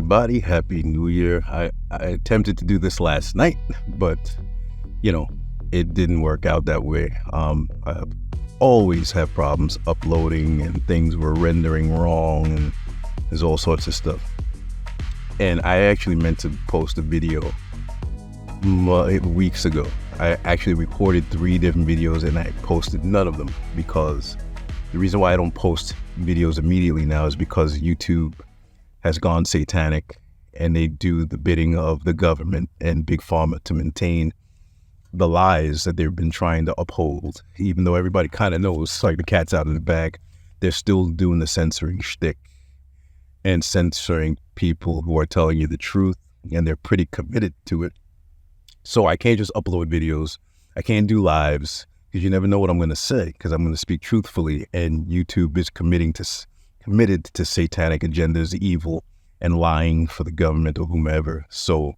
everybody. Happy New Year. I attempted to do this last night, but, it didn't work out that way. I always have problems uploading and things were rendering wrong and there's all sorts of stuff. And I actually meant to post a video weeks ago. I actually recorded 3 different videos and I posted none of them because the reason why I don't post videos immediately now is because YouTube has gone satanic and they do the bidding of the government and Big Pharma to maintain the lies that they've been trying to uphold. Even though everybody kind of knows, like the cat's out of the bag, they're still doing the censoring shtick and censoring people who are telling you the truth, and they're pretty committed to it. So I can't just upload videos. I can't do lives because you never know what I'm going to say because I'm going to speak truthfully, and YouTube is committed to satanic agendas, evil, and lying for the government or whomever. So,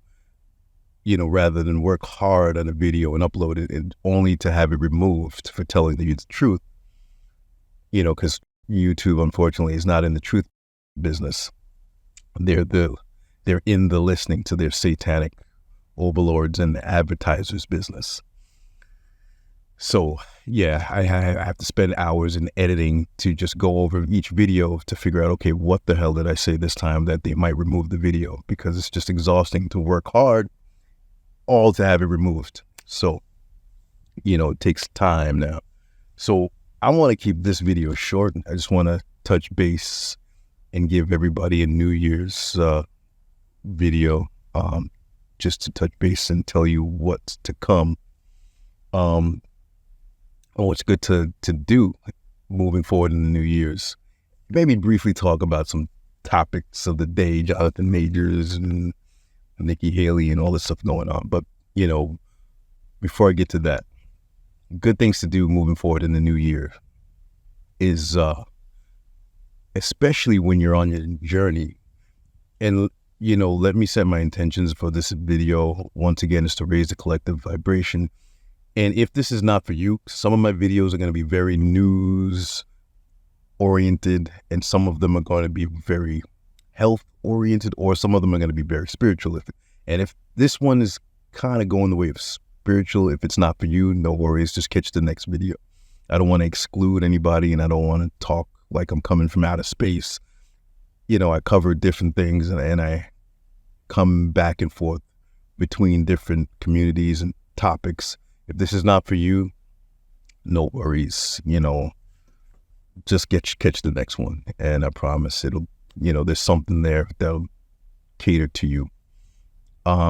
rather than work hard on a video and upload it and only to have it removed for telling you the truth, because YouTube, unfortunately, is not in the truth business. They're in the listening to their satanic overlords and the advertisers business. So yeah, I have to spend hours in editing to just go over each video to figure out, okay, what the hell did I say this time that they might remove the video, because it's just exhausting to work hard all to have it removed. So, it takes time now. So I want to keep this video short. I just want to touch base and give everybody a New Year's video, just to touch base and tell you what's to come. And what's good to do moving forward in the New Year's. Maybe briefly talk about some topics of the day, Jonathan Majors and Nikki Haley and all this stuff going on. But, before I get to that, good things to do moving forward in the new year is, especially when you're on your journey. And, let me set my intentions for this video. Once again, is to raise the collective vibration. And if this is not for you, some of my videos are going to be very news oriented, and some of them are going to be very health oriented, or some of them are going to be very spiritual. And if this one is kind of going the way of spiritual, if it's not for you, no worries, just catch the next video. I don't want to exclude anybody, and I don't want to talk like I'm coming from outer space. I cover different things and I come back and forth between different communities and topics. If this is not for you, no worries, just catch the next one. And I promise it'll, there's something there that'll cater to you.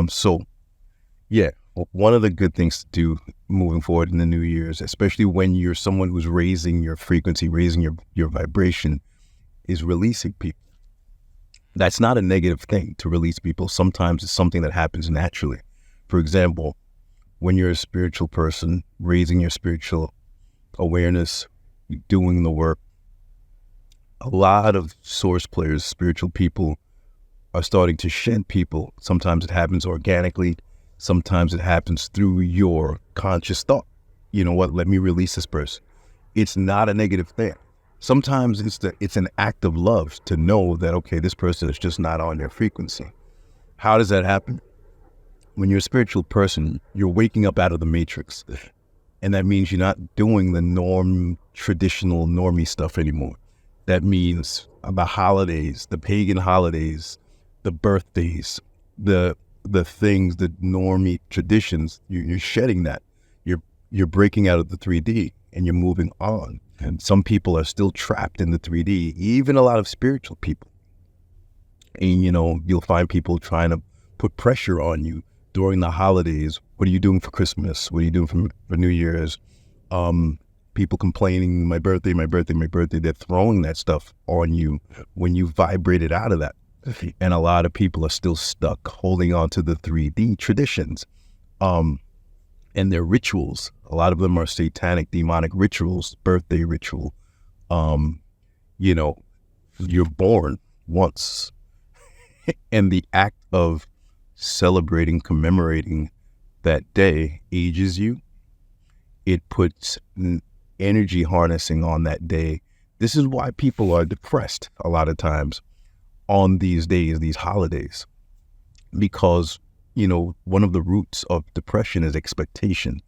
So yeah, one of the good things to do moving forward in the New Year's, especially when you're someone who's raising your frequency, raising your vibration, is releasing people. That's not a negative thing to release people. Sometimes it's something that happens naturally. For example, when you're a spiritual person, raising your spiritual awareness, doing the work, a lot of source players, spiritual people, are starting to shed people. Sometimes it happens organically. Sometimes it happens through your conscious thought. You know what? Let me release this person. It's not a negative thing. Sometimes it's an act of love to know that, okay, this person is just not on their frequency. How does that happen? When you're a spiritual person, you're waking up out of the matrix. And that means you're not doing the traditional normie stuff anymore. That means the holidays, the pagan holidays, the birthdays, the things, the normie traditions, you're shedding that. You're breaking out of the 3D and you're moving on. And some people are still trapped in the 3D, even a lot of spiritual people. And, you'll find people trying to put pressure on you during the holidays. What are you doing for Christmas? What are you doing for New Year's? People complaining, my birthday. They're throwing that stuff on you when you vibrated out of that. And a lot of people are still stuck holding on to the 3D traditions. And their rituals. A lot of them are satanic, demonic rituals, birthday ritual. You're born once. And the act of celebrating, commemorating that day ages you. It puts energy harnessing on that day. This is why people are depressed a lot of times. on these days, these holidays, because, one of the roots of depression is expectation.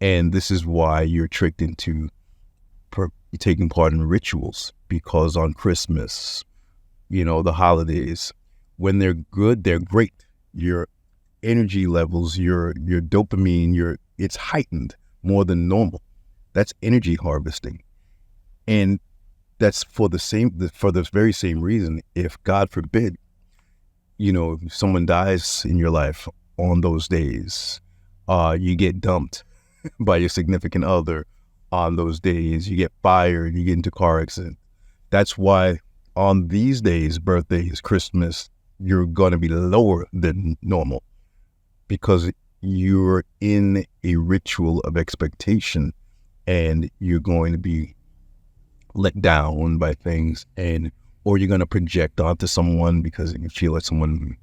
And this is why you're tricked into taking part in rituals, because on Christmas, the holidays, when they're good, they're great. Your energy levels, your dopamine, it's heightened more than normal. That's energy harvesting. And that's for the very same reason. If God forbid, if someone dies in your life on those days, you get dumped by your significant other on those days, you get fired, you get into car accident. That's why on these days, birthdays, Christmas, you're going to be lower than normal, because you're in a ritual of expectation, and you're going to be let down by things, or you're going to project onto someone because you feel like someone,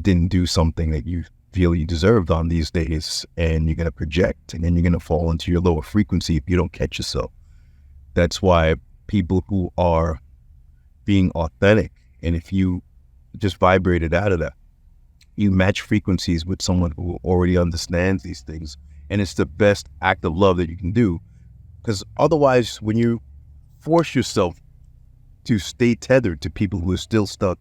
didn't do something that you feel you deserved on these days, and you're going to project, and then you're going to fall into your lower frequency if you don't catch yourself. That's why people who are being authentic, and if you just vibrated out of that, you match frequencies with someone who already understands these things, and it's the best act of love that you can do. Because otherwise, when you force yourself to stay tethered to people who are still stuck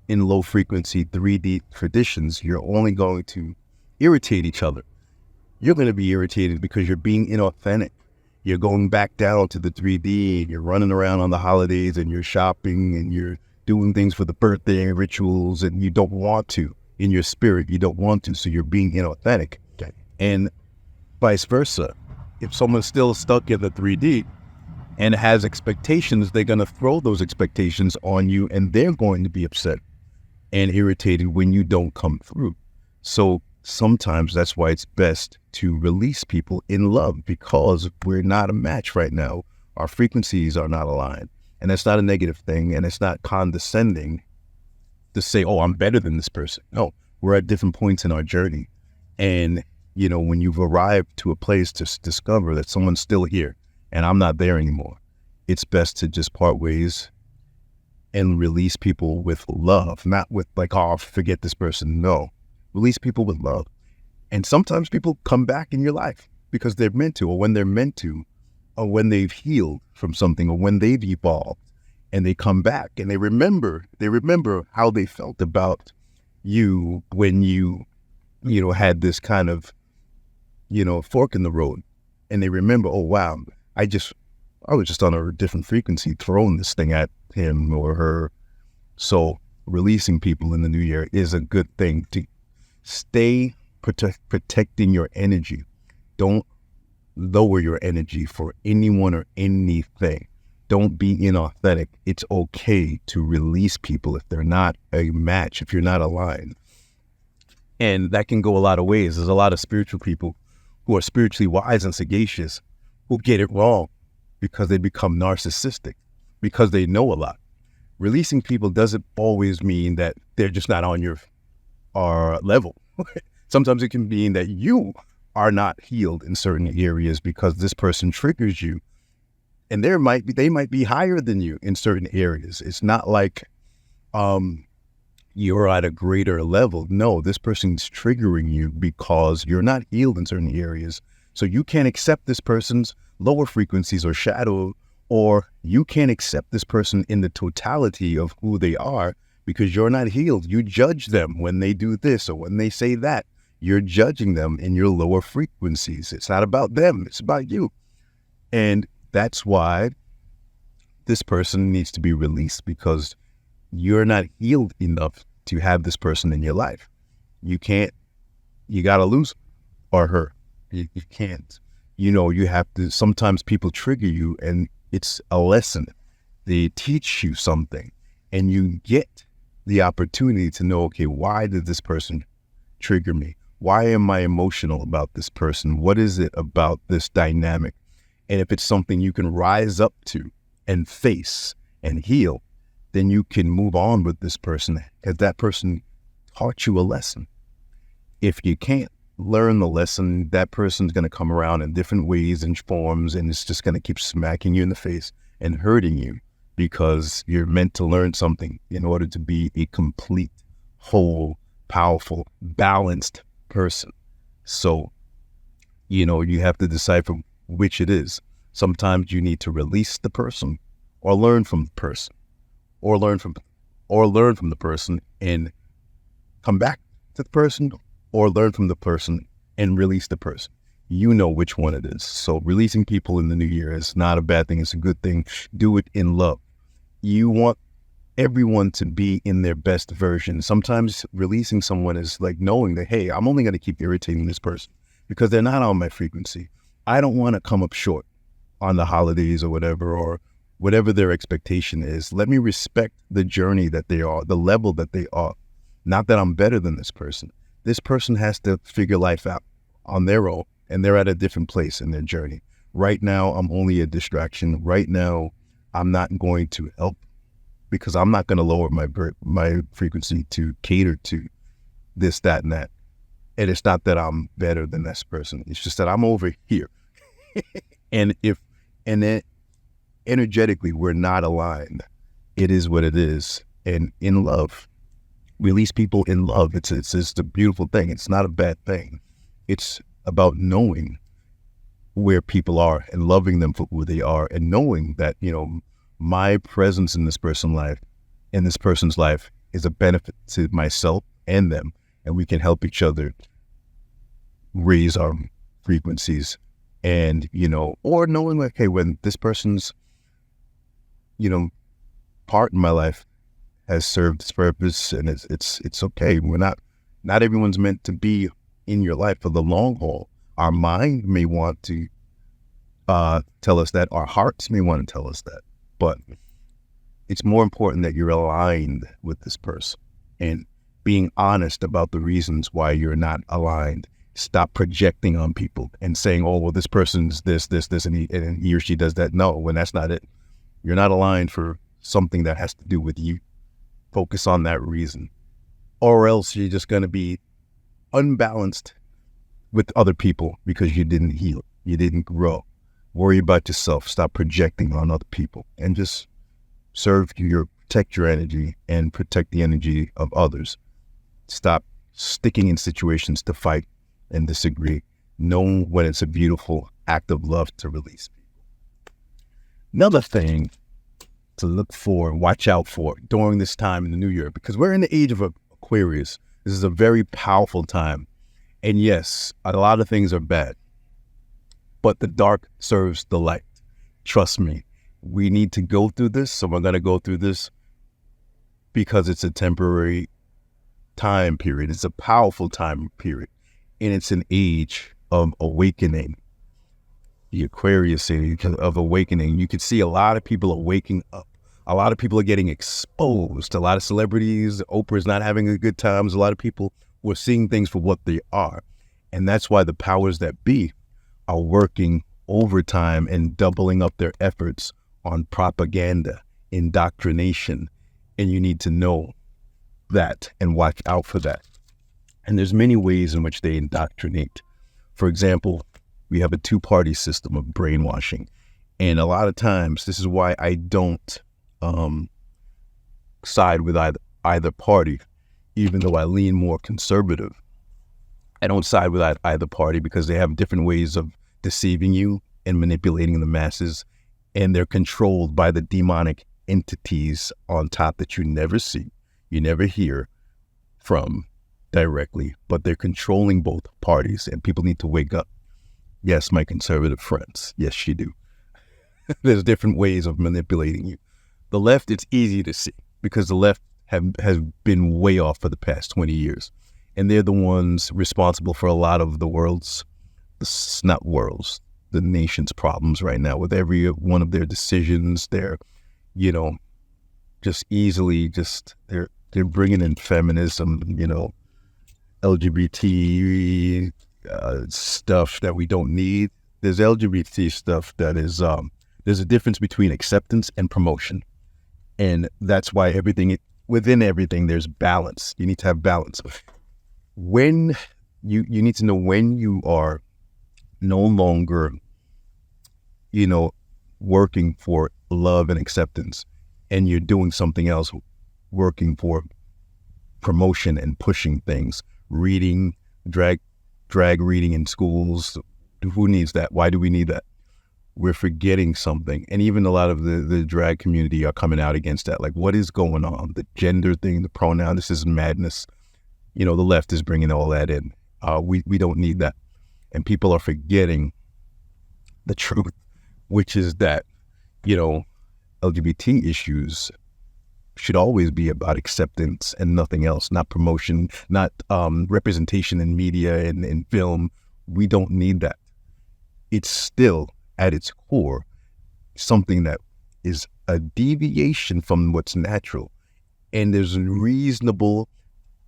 in low frequency 3D traditions, you're only going to irritate each other. You're going to be irritated because you're being inauthentic. You're going back down to the 3D, and you're running around on the holidays, and you're shopping, and you're doing things for the birthday rituals, and you don't want to. In your spirit, you don't want to, so you're being inauthentic. Okay. And vice versa. If someone's still stuck in the 3D and has expectations, they're going to throw those expectations on you, and they're going to be upset and irritated when you don't come through. So sometimes that's why it's best to release people in love, because we're not a match right now. Our frequencies are not aligned, and that's not a negative thing, and it's not condescending to say, oh, I'm better than this person. No, we're at different points in our journey. And, when you've arrived to a place to discover that someone's still here and I'm not there anymore, it's best to just part ways and release people with love, not with like, oh, forget this person. No, release people with love. And sometimes people come back in your life because they're meant to, or when they're meant to, or when they've healed from something, or when they've evolved, and they come back and they remember how they felt about you when you had this kind of, fork in the road. And they remember, oh, wow, I was just on a different frequency throwing this thing at him or her. So releasing people in the new year is a good thing to stay protecting your energy. Don't lower your energy for anyone or anything. Don't be inauthentic. It's okay to release people if they're not a match, if you're not aligned. And that can go a lot of ways. There's a lot of spiritual people who are spiritually wise and sagacious who get it wrong because they become narcissistic, because they know a lot. Releasing people doesn't always mean that they're just not on your level. Sometimes it can mean that you are not healed in certain areas because this person triggers you. And they might be higher than you in certain areas. It's not like you're at a greater level. No, this person's triggering you because you're not healed in certain areas. So you can't accept this person's lower frequencies or shadow, or you can't accept this person in the totality of who they are because you're not healed. You judge them when they do this or when they say that. You're judging them in your lower frequencies. It's not about them. It's about you. And that's why this person needs to be released, because you're not healed enough to have this person in your life. You got to lose or her. You can't. You have to, sometimes people trigger you and it's a lesson. They teach you something and you get the opportunity to know, okay, why did this person trigger me? Why am I emotional about this person? What is it about this dynamic? And if it's something you can rise up to and face and heal, then you can move on with this person, because that person taught you a lesson. If you can't learn the lesson, that person's going to come around in different ways and forms, and it's just going to keep smacking you in the face and hurting you because you're meant to learn something in order to be a complete, whole, powerful, balanced person. So, you have to decipher which it is. Sometimes you need to release the person or learn from the person or learn from the person and come back to the person, or learn from the person and release the person. You know which one it is. So releasing people in the new year is not a bad thing. It's a good thing. Do it in love. You want everyone to be in their best version. Sometimes releasing someone is like knowing that, hey, I'm only going to keep irritating this person because they're not on my frequency. I don't want to come up short on the holidays or whatever their expectation is. Let me respect the journey that they are, the level that they are. Not that I'm better than this person. This person has to figure life out on their own, and they're at a different place in their journey. Right now, I'm only a distraction. Right now, I'm not going to help because I'm not going to lower my frequency to cater to this, that, and that. And it's not that I'm better than this person. It's just that I'm over here. and then energetically, we're not aligned. It is what it is. And in love, release people in love. It's a beautiful thing. It's not a bad thing. It's about knowing where people are and loving them for who they are, and knowing that, my presence in this person's life is a benefit to myself and them, and we can help each other raise our frequencies. And, or knowing like, hey, when this person's, part in my life has served its purpose, and it's okay. Not everyone's meant to be in your life for the long haul. Our mind may want to tell us that. Our hearts may want to tell us that. But it's more important that you're aligned with this person and being honest about the reasons why you're not aligned. Stop projecting on people and saying, oh, well, this person's this, and he or she does that. No, when that's not it. You're not aligned for something that has to do with you. Focus on that reason. Or else you're just going to be unbalanced with other people because you didn't heal. You didn't grow. Worry about yourself. Stop projecting on other people and just protect your energy and protect the energy of others. Stop sticking in situations to fight and disagree. Know when it's a beautiful act of love to release people. Another thing to look for, watch out for during this time in the new year, because we're in the age of Aquarius. This is a very powerful time. And yes, a lot of things are bad, but the dark serves the light. Trust me, we need to go through this. So we're going to go through this because it's a temporary time period. It's a powerful time period. And it's an age of awakening. The Aquarius age of awakening. You can see a lot of people are waking up. A lot of people are getting exposed. A lot of celebrities, Oprah's not having a good times. A lot of people were seeing things for what they are. And that's why the powers that be are working overtime and doubling up their efforts on propaganda, indoctrination. And you need to know that and watch out for that. And there's many ways in which they indoctrinate. For example, we have a two-party system of brainwashing. And a lot of times, this is why I don't side with either party, even though I lean more conservative. I don't side with either party because they have different ways of deceiving you and manipulating the masses. And they're controlled by the demonic entities on top that you never see, you never hear from directly, but they're controlling both parties, and people need to wake up. Yes, my conservative friends. Yes, you do. There's different ways of manipulating you. The left, it's easy to see because the left has been way off for the past 20 years. And they're the ones responsible for a lot of the the nation's problems right now with every one of their decisions. They're, they're bringing in feminism, LGBT stuff that we don't need. There's LGBT stuff that is, there's a difference between acceptance and promotion. And that's why within everything, there's balance. You need to have balance. When you need to know when you are no longer, working for love and acceptance, and you're doing something else, working for promotion and pushing things, reading, drag reading in schools. Who needs that? Why do we need that? We're forgetting something. And even a lot of the drag community are coming out against that. Like, what is going on? The gender thing, the pronoun, this is madness. The left is bringing all that in. We don't need that. And people are forgetting the truth, which is that, LGBT issues should always be about acceptance and nothing else, not promotion, not representation in media and in film. We don't need that. It's still, at its core, something that is a deviation from what's natural. And there's reasonable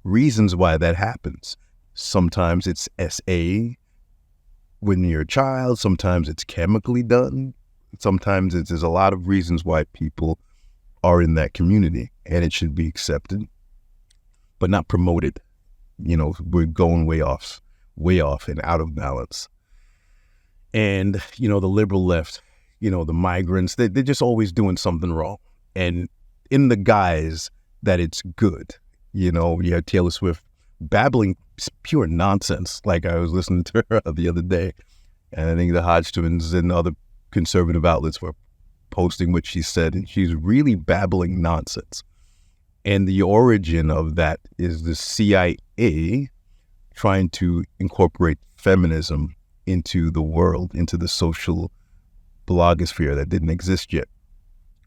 reasons why that happens. Sometimes it's SA when you're a child. Sometimes it's chemically done. Sometimes there's a lot of reasons why people are in that community, and it should be accepted, but not promoted. We're going way off and out of balance. And, the liberal left, the migrants, they're just always doing something wrong. And in the guise that it's good, you have Taylor Swift babbling pure nonsense. Like, I was listening to her the other day, and I think the Hodge twins and other conservative outlets were posting what she said, and she's really babbling nonsense. And the origin of that is the CIA trying to incorporate feminism into the world, into the social blogosphere that didn't exist yet.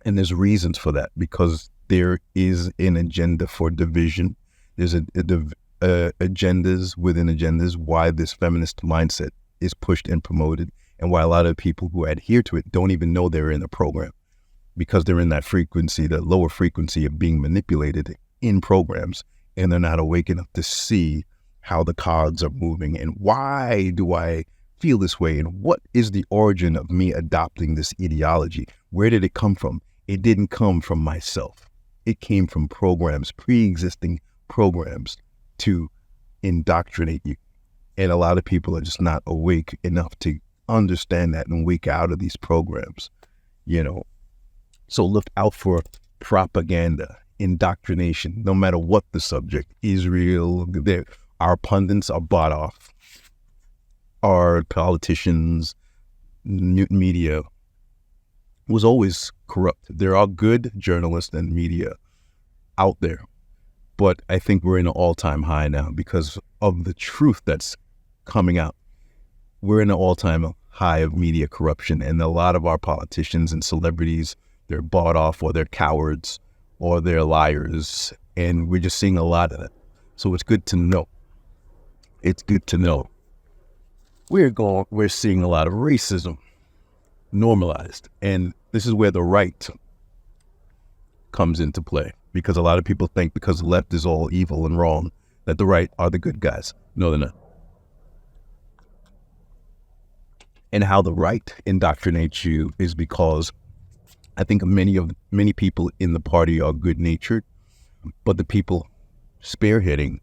And there's reasons for that, because there is an agenda for division. There's agendas within agendas why this feminist mindset is pushed and promoted, and why a lot of people who adhere to it don't even know they're in a program, because they're in that frequency, that lower frequency of being manipulated in programs, and they're not awake enough to see how the cogs are moving, and why do I feel this way, and what is the origin of me adopting this ideology? Where did it come from? It didn't come from myself. It came from programs, pre-existing programs, to indoctrinate you. And a lot of people are just not awake enough to understand that and wake out of these programs, So look out for propaganda, indoctrination, no matter what the subject. Israel, our pundits are bought off. Our politicians, media was always corrupt. There are good journalists and media out there, but I think we're in an all-time high now because of the truth that's coming out. We're in an all-time high of media corruption, and a lot of our politicians and celebrities, they're bought off, or they're cowards, or they're liars, and we're just seeing a lot of it. So it's good to know. It's good to know. We're seeing a lot of racism normalized, and this is where the right comes into play, because a lot of people think because the left is all evil and wrong, that the right are the good guys. No, they're not. And how the right indoctrinates you is because I think many people in the party are good-natured, but the people spearheading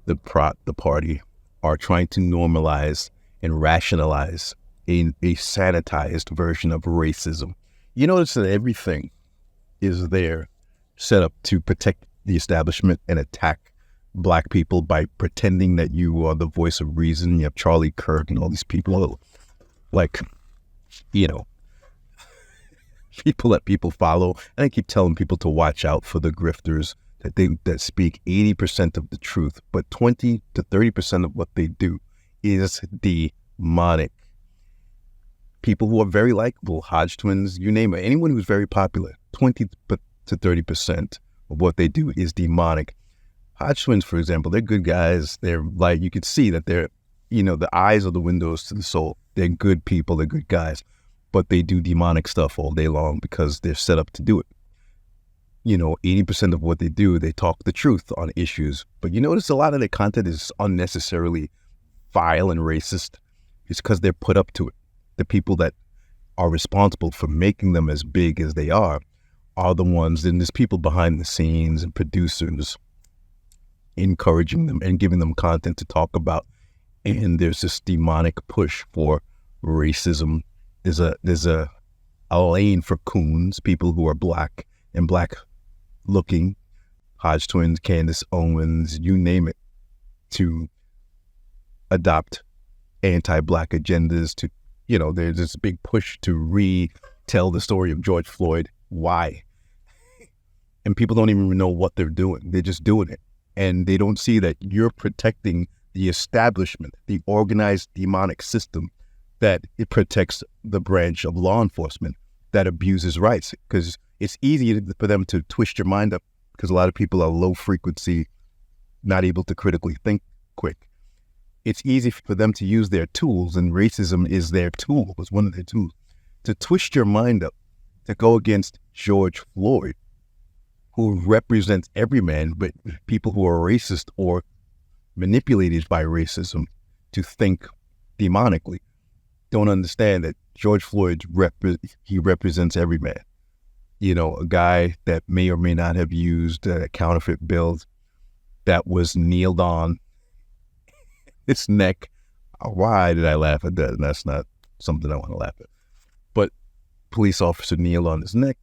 the party are trying to normalize and rationalize a sanitized version of racism. You notice that everything is there set up to protect the establishment and attack Black people by pretending that you are the voice of reason. You have Charlie Kirk and all these people, people that people follow. And I keep telling people to watch out for the grifters that speak 80% of the truth, but 20 to 30% of what they do is demonic. People who are very likable, Hodge twins, you name it, anyone who's very popular, 20 to 30% of what they do is demonic. Hodge twins, for example, they're good guys. They're you could see that they're, the eyes are the windows to the soul. They're good people, they're good guys, but they do demonic stuff all day long because they're set up to do it. 80% of what they do, they talk the truth on issues, but you notice a lot of their content is unnecessarily vile and racist. It's because they're put up to it. The people that are responsible for making them as big as they are the ones, and there's people behind the scenes and producers encouraging them and giving them content to talk about. And there's this demonic push for racism. There's a lane for coons, people who are Black and black looking, Hodge twins, Candace Owens, you name it, to adopt anti-black agendas, to, there's this big push to retell the story of George Floyd. Why? And people don't even know what they're doing. They're just doing it. And they don't see that you're protecting the establishment, the organized demonic system that it protects the branch of law enforcement that abuses rights. Because it's easy for them to twist your mind up, because a lot of people are low frequency, not able to critically think quick. It's easy for them to use their tools, and racism is their tool, was one of their tools, to twist your mind up, to go against George Floyd, who represents every man, but people who are racist or manipulated by racism to think demonically don't understand that George Floyd, he represents every man. A guy that may or may not have used counterfeit bills, that was kneeled on his neck. Why did I laugh at that? That's not something I want to laugh at. But police officer kneeled on his neck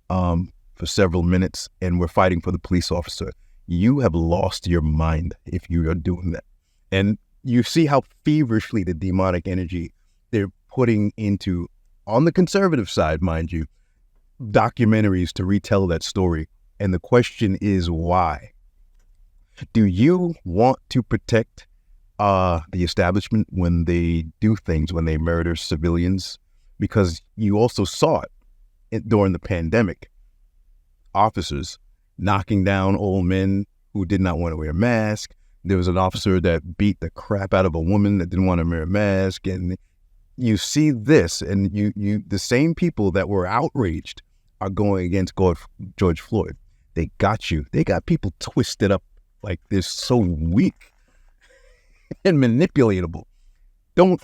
for several minutes, and we're fighting for the police officer. You have lost your mind if you are doing that. And you see how feverishly the demonic energy they're putting into, on the conservative side, mind you, documentaries to retell that story. And the question is, why? Do you want to protect the establishment when they do things, when they murder civilians? Because you also saw it during the pandemic. Officers knocking down old men who did not want to wear a mask. There was an officer that beat the crap out of a woman that didn't want to wear a mask. And you see this, and you the same people that were outraged are going against George Floyd. They got you. They got people twisted up like they're so weak and manipulatable. Don't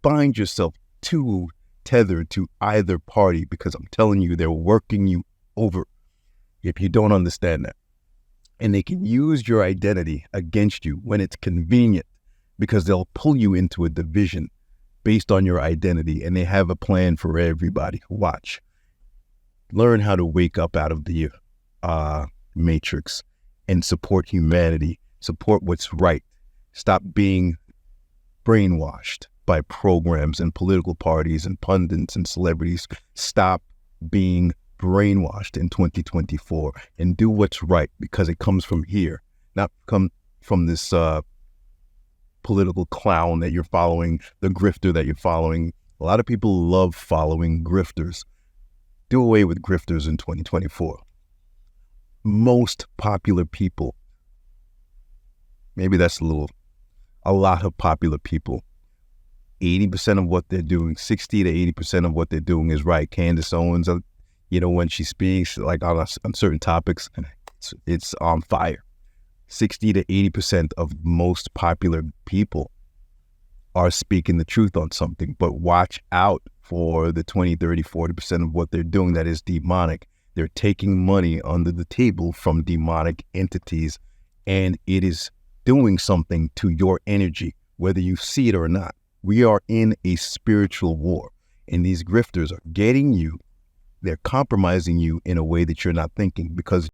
bind yourself too tethered to either party, because I'm telling you, they're working you over if you don't understand that. And they can use your identity against you when it's convenient, because they'll pull you into a division based on your identity, and they have a plan for everybody. Watch. Learn how to wake up out of the matrix and support humanity, support what's right. Stop being brainwashed by programs and political parties and pundits and celebrities. Stop being brainwashed in 2024 and do what's right, because it comes from here, not come from this political clown that you're following, the grifter that you're following. A lot of people love following grifters. Do away with grifters in 2024. Most popular people, maybe that's a lot of popular people, 80% of what they're doing, 60 to 80% of what they're doing is right. Candace Owens, when she speaks like on certain topics, it's on fire. 60 to 80% of most popular people are speaking the truth on something, but watch out for the 20, 30, 40% of what they're doing that is demonic. They're taking money under the table from demonic entities, and it is doing something to your energy, whether you see it or not. We are in a spiritual war, and these grifters are getting you. They're compromising you in a way that you're not thinking, because